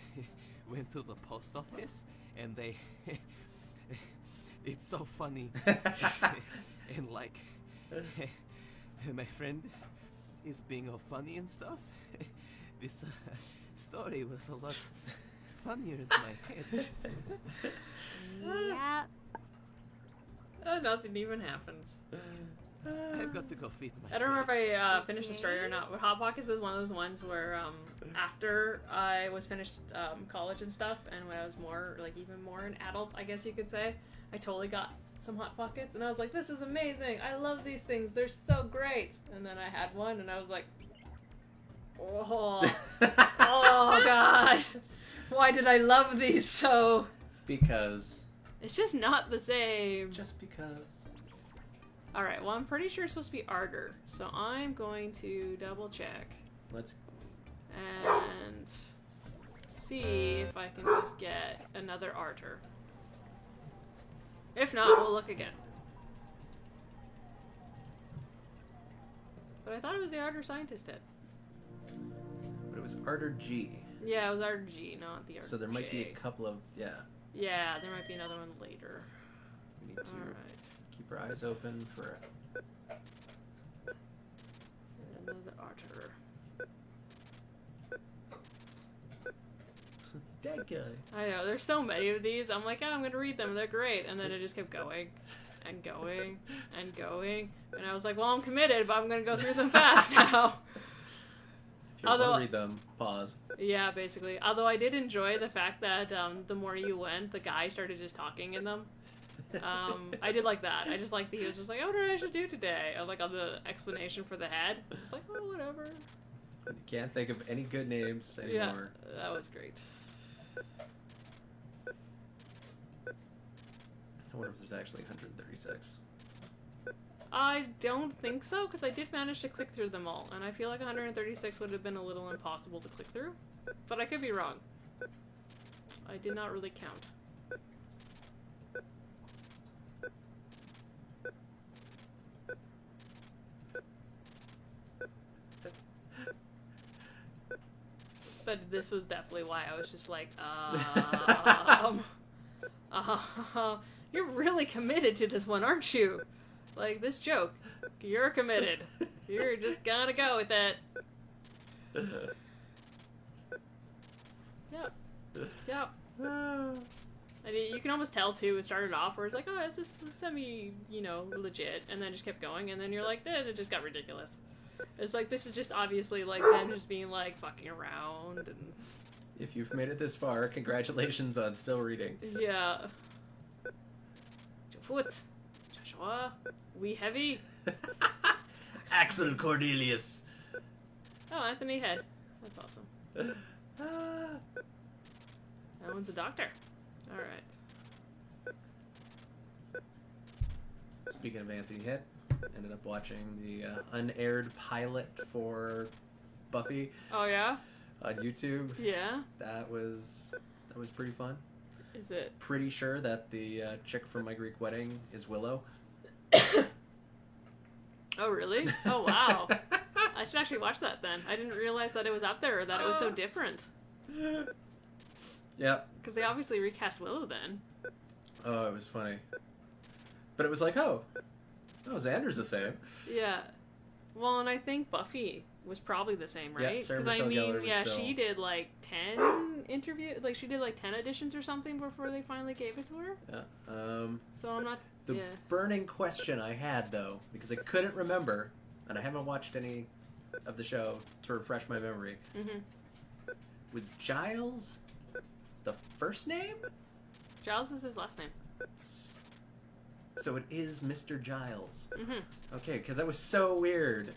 went to the post office, and they... It's so funny. And like... my friend is being all funny and stuff. This story was a lot funnier in my head. Yeah. Oh, nothing even happens. I've got to go feed my... I don't remember if I finished the story or not, but Hot Pockets is one of those ones where after I was finished college and stuff, and when I was more, like even more an adult, I guess you could say, I totally got some Hot Pockets, and I was like, this is amazing, I love these things, they're so great. And then I had one, and I was like, oh, oh god, why did I love these so? Because. It's just not the same. Just because. Alright, well I'm pretty sure it's supposed to be Ardor, so I'm going to double check. Let's... And see if I can just get another Ardor. If not, we'll look again. But I thought it was the Ardor scientist head. But it was Ardor G. Yeah, it was Ardor G, not the Ardor So there might be J. a couple of... Yeah. Yeah, there might be another one later. We need to Alright. keep our eyes open for... Another Ardor. That guy. I know, there's so many of these. I'm like, oh, I'm gonna read them, they're great. And then it just kept going and going and going. And I was like, well, I'm committed, but I'm gonna go through them fast now. If you want to read them, pause. Yeah, basically. Although I did enjoy the fact that the more you went, the guy started just talking in them. I did like that. I just liked that he was just like, oh, what did I should do today? Like on the explanation for the head. It's like, oh, whatever. You can't think of any good names anymore. Yeah, that was great. I wonder if there's actually 136. I don't think so, because I did manage to click through them all, and I feel like 136 would have been a little impossible to click through. But I could be wrong. I did not really count. But this was definitely why I was just like, you're really committed to this one, aren't you? Like, this joke. You're committed. You're just gonna go with it. Yep. Yep. I mean, you can almost tell, too, it started off where it's like, oh, it's just semi, legit, and then just kept going, and then you're like, it just got ridiculous. It's like, this is just obviously, like, them just being, like, fucking around, and... If you've made it this far, congratulations on still reading. Yeah. Foot. Joshua. We heavy. Axel Cornelius. Oh, Anthony Head. That's awesome. That one's a doctor. Alright. Speaking of Anthony Head, ended up watching the unaired pilot for Buffy. Oh, yeah? On YouTube. Yeah? That was pretty fun. Is it? Pretty sure that the chick from My Greek Wedding is Willow. Oh, really? Oh, wow. I should actually watch that then. I didn't realize that it was up there or that it was so different. Yep. Because they obviously recast Willow then. Oh, it was funny. But it was like, oh, Xander's the same. Yeah. Well, and I think Buffy was probably the same, right? Yeah, Sarah Because I Michelle mean, Gellar was yeah, still... she did like 10 she did like 10 auditions or something before they finally gave it to her. Yeah. So I'm not. The burning question I had though, because I couldn't remember, and I haven't watched any of the show to refresh my memory. Mm-hmm. Was Giles the first name? Giles is his last name. So it is Mr. Giles. Mm-hmm. Okay, because that was so weird.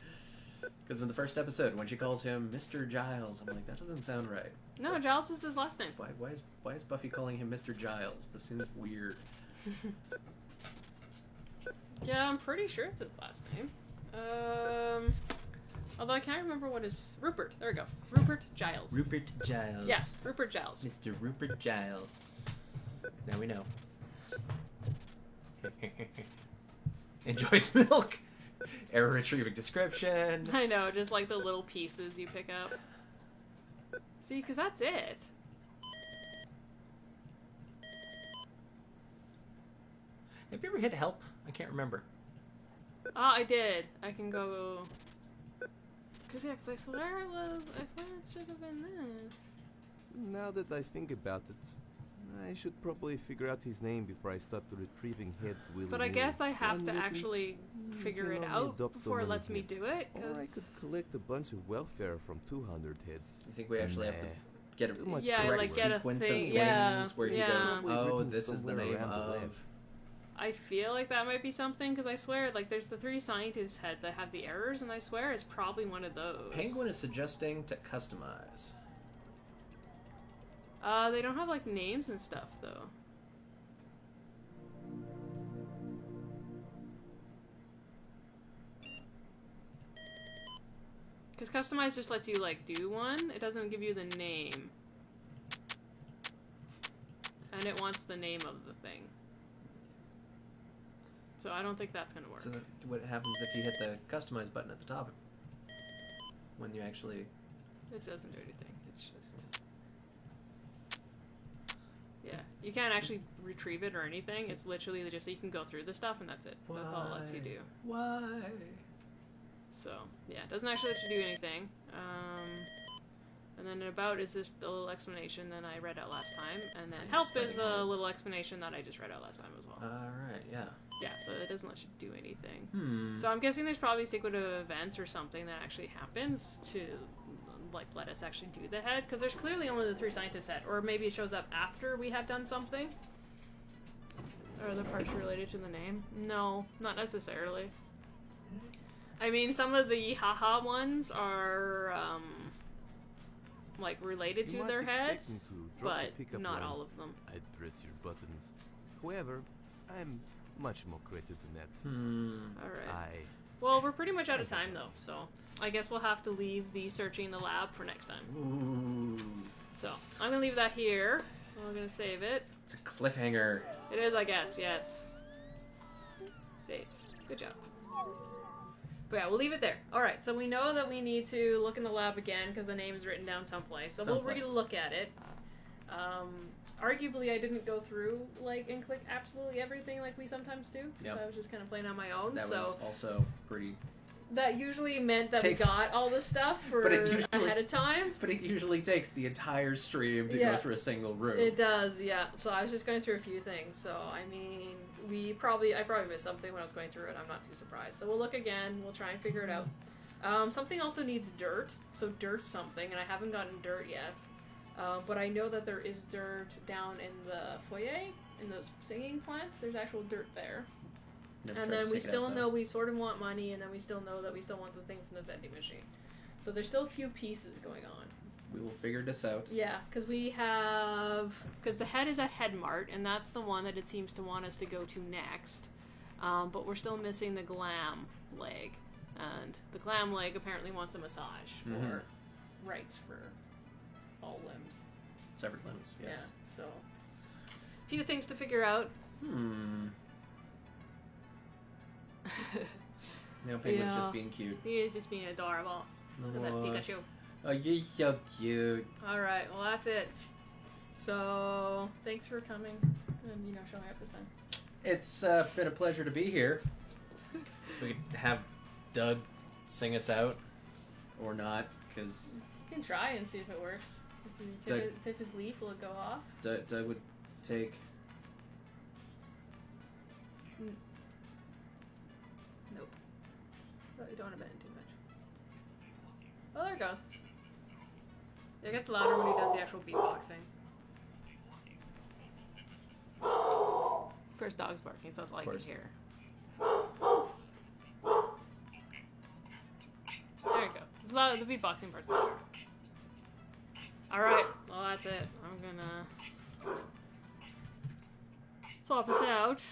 Because in the first episode, when she calls him Mr. Giles, I'm like, that doesn't sound right. No, Giles is his last name. Why is Buffy calling him Mr. Giles? This seems weird. Yeah, I'm pretty sure it's his last name. Although I can't remember what his... Rupert. There we go. Rupert Giles. Rupert Giles. Yeah, Rupert Giles. Mr. Rupert Giles. Now we know. Enjoys milk. Error retrieving description. I know, just like the little pieces you pick up. See, because that's it. Have you ever hit help? I can't remember. Oh, I did. I can go... Because I swear it should have been this. Now that I think about it, I should probably figure out his name before I start retrieving heads willy-nilly. But I guess I have One to little actually figure can it only out adopt so before it many lets me heads. do it. Or I 'cause- could collect a bunch of welfare from 200 heads. You think we actually have to get a Too much Yeah, correct like get a sequence thing. of Yeah, things where he yeah. goes, Probably oh, written this is the somewhere name around the of... lab. I feel like that might be something, because I swear, like, there's the 3 scientist heads that have the errors, and I swear it's probably one of those. Penguin is suggesting to customize. They don't have, like, names and stuff, though. Because customize just lets you, like, do one. It doesn't give you the name. And it wants the name of the thing. So I don't think that's going to work. So what happens if you hit the customize button at the top? When you actually... It doesn't do anything. It's just... Yeah. You can't actually retrieve it or anything. It's literally just you can go through the stuff and that's it. That's all it lets you do. Why? So, yeah. It doesn't actually let you do anything. And then about is this the little explanation that I read out last time. And then help is a little explanation that I just read out last time as well. Alright, yeah. Yeah, so it doesn't let you do anything. Hmm. So I'm guessing there's probably a sequence of events or something that actually happens to, like, let us actually do the head. Because there's clearly only the 3 scientists head. Or maybe it shows up after we have done something. Are the parts related to the name? No, not necessarily. I mean, some of the haha ones are, like, related to You their might expect heads, me to drop but a pickup not line. all of them. I'd press your buttons. However, I'm much more creative than that. Alright. Well, we're pretty much out of time, though, so I guess we'll have to leave the searching the lab for next time. Ooh. So, I'm gonna leave that here. We're gonna save it. It's a cliffhanger. It is, I guess, yes. Save. Good job. But yeah, we'll leave it there. Alright, so we know that we need to look in the lab again because the name is written down someplace. So we'll Someplace. re-look at it. Arguably, I didn't go through, like, and click absolutely everything like we sometimes do. Because Yep. I was just kind of playing on my own. That so was also pretty... that usually meant that Takes- we got all this stuff for But it usually- ahead of time. But it usually takes the entire stream to Yeah. go through a single room. It does, yeah. So I was just going through a few things. So I mean, I probably missed something when I was going through it. I'm not too surprised. So we'll look again. We'll try and figure it out. Something also needs dirt. So dirt's something, and I haven't gotten dirt yet. But I know that there is dirt down in the foyer, in those singing plants. There's actual dirt there. Never And tried to then we stick it still out, know though. we sort of want money, and then we still know that we still want the thing from the vending machine. So there's still a few pieces going on. We will figure this out. Yeah, because the head is at Headmart, and that's the one that it seems to want us to go to next. But we're still missing the glam leg, and the glam leg apparently wants a massage or rights for all limbs. Severed limbs, yes. Yeah, so a few things to figure out. Now Penguin's Yeah. just being cute. He is just being adorable. Look at that Aw. Pikachu. Oh, you're so cute. Alright, well that's it. So, thanks for coming and, showing up this time. It's been a pleasure to be here. We could have Doug sing us out, or not, because You can try and see if it works. If you tip his leaf, will it go off? Doug would take... Nope. Oh, you don't want to bend it too much. Oh, there it goes. It gets louder when he does the actual beatboxing. Of course, dog's barking, so that's all I can hear. There you go. It's a lot of the beatboxing part's better. Alright, well that's it. I'm gonna swap us out.